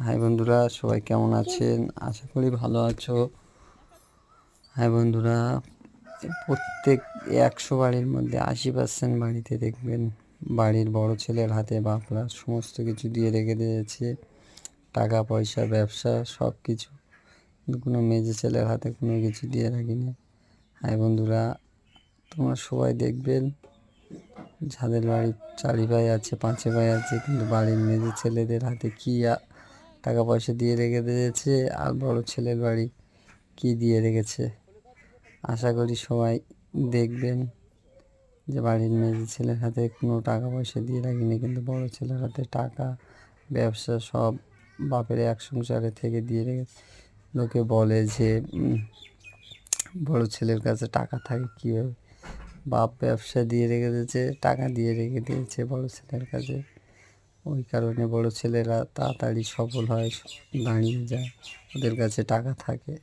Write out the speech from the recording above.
High বন্ধুরা, সবাই কেমন আছেন? আশা করি ভালো আছো। হাই বন্ধুরা, প্রত্যেক 100 বাড়ির মধ্যে 80% বাড়িতে দেখবেন বাড়ির বড় ছেলের হাতে বাপরা সমস্ত কিছু দিয়ে রেখে দিয়েছে, টাকা পয়সা, ব্যবসা, সব কিছু। কিন্তু কোনো মেজে ছেলের হাতে কোনো কিছু দিয়ে রাখিনি। হাই বন্ধুরা, তোমরা সবাই দেখবেন যাদের বাড়ির 4 ভাই আছে, 5 ভাই আছে, কিন্তু বাড়ির মেজে ছেলেদের হাতে কী টাকা পয়সা দিয়ে রেখে দিয়েছে, আর বড় ছেলের বাড়ি কি দিয়ে রেখেছে। আশা করি সবাই দেখবেন যে বাড়ির মেজে ছেলের হাতে কোনো টাকা পয়সা দিয়ে রাখিনি, কিন্তু বড় ছেলের হাতে টাকা, ব্যবসা সব বাপের এক সংসারে থেকে দিয়ে রেখেছে। লোকে বলে যে বড় ছেলের কাছে টাকা থাকে কীভাবে? বাপ ব্যবসা দিয়ে রেখে দিয়েছে, টাকা দিয়ে রেখে দিয়েছে বড় ছেলের কাছে। ওই কারণে বড় ছেলেরা তাড়াতাড়ি সফল হয়, দাঁড়িয়ে যায়, ওদের কাছে টাকা থাকে।